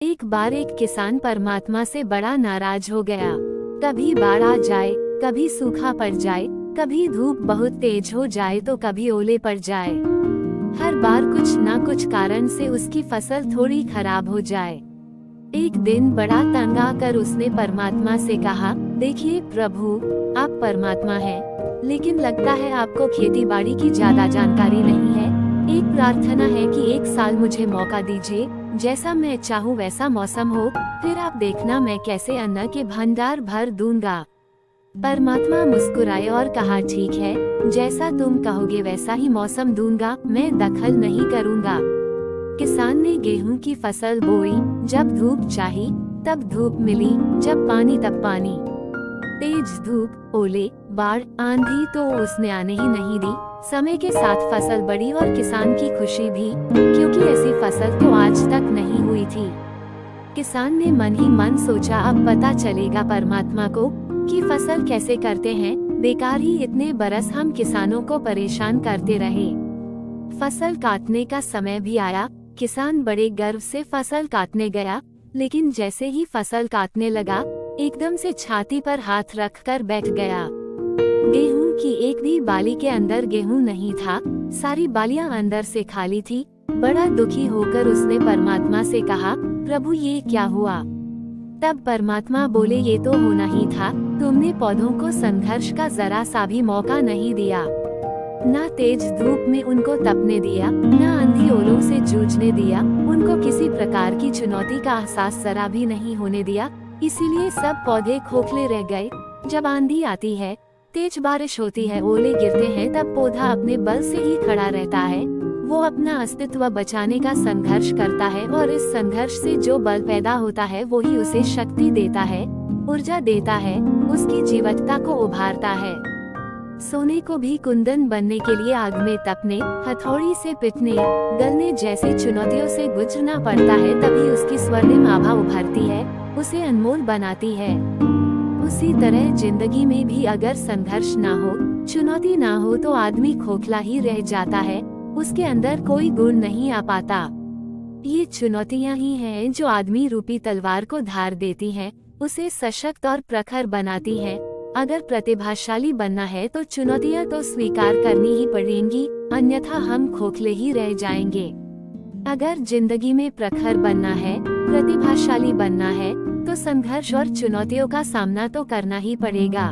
एक बार एक किसान परमात्मा से बड़ा नाराज हो गया। कभी बाढ़ आ जाए, कभी सूखा पड़ जाए, कभी धूप बहुत तेज हो जाए तो कभी ओले पड़ जाए। हर बार कुछ ना कुछ कारण से उसकी फसल थोड़ी खराब हो जाए। एक दिन बड़ा तंग आकर उसने परमात्मा से कहा, देखिए प्रभु, आप परमात्मा हैं, लेकिन लगता है आपको खेती बाड़ी की ज्यादा जानकारी नहीं है। एक प्रार्थना है कि एक साल मुझे मौका दीजिए, जैसा मैं चाहूँ वैसा मौसम हो, फिर आप देखना मैं कैसे अन्न के भंडार भर दूंगा। परमात्मा मुस्कुराए और कहा, ठीक है, जैसा तुम कहोगे वैसा ही मौसम दूंगा, मैं दखल नहीं करूंगा। किसान ने गेहूं की फसल बोई, जब धूप चाही तब धूप मिली, जब पानी तब पानी। तेज धूप, ओले, बाढ़, आंधी तो उसने आने ही नहीं दी। समय के साथ फसल बढ़ी और किसान की खुशी भी, क्योंकि ऐसी फसल तो आज तक नहीं हुई थी। किसान ने मन ही मन सोचा, अब पता चलेगा परमात्मा को कि फसल कैसे करते हैं। बेकार ही इतने बरस हम किसानों को परेशान करते रहे। फसल काटने का समय भी आया। किसान बड़े गर्व से फसल काटने गया, लेकिन जैसे ही फसल काटने लगा, एकदम से छाती पर हाथ रखकर बैठ गया। गेहूं की एक भी बाली के अंदर गेहूं नहीं था, सारी बालियां अंदर से खाली थी। बड़ा दुखी होकर उसने परमात्मा से कहा, प्रभु ये क्या हुआ? तब परमात्मा बोले, ये तो होना ही था, तुमने पौधों को संघर्ष का जरा सा भी मौका नहीं दिया। ना तेज धूप में उनको तपने दिया, ना आंधी ओलों से जूझने दिया, उनको किसी प्रकार की चुनौती का एहसास जरा भी नहीं होने दिया। इसीलिए सब पौधे खोखले रह गए। जब आंधी आती है, तेज बारिश होती है, ओले गिरते हैं, तब पौधा अपने बल से ही खड़ा रहता है। वो अपना अस्तित्व बचाने का संघर्ष करता है और इस संघर्ष से जो बल पैदा होता है वो ही उसे शक्ति देता है, ऊर्जा देता है, उसकी जीवटता को उभारता है। सोने को भी कुंदन बनने के लिए आग में तपने, हथौड़ी से पिटने, गलने जैसी चुनौतियों से गुजरना पड़ता है, तभी उसकी स्वर्णिम आभा उभरती है, उसे अनमोल बनाती है। उसी तरह जिंदगी में भी अगर संघर्ष ना हो, चुनौती ना हो तो आदमी खोखला ही रह जाता है, उसके अंदर कोई गुण नहीं आ पाता। ये चुनौतियां ही हैं जो आदमी रूपी तलवार को धार देती हैं, उसे सशक्त और प्रखर बनाती हैं। अगर प्रतिभाशाली बनना है तो चुनौतियां तो स्वीकार करनी ही पड़ेंगी, अन्यथा हम खोखले ही रह जाएंगे। अगर जिंदगी में प्रखर बनना है, प्रतिभाशाली बनना है, तो संघर्ष और चुनौतियों का सामना तो करना ही पड़ेगा।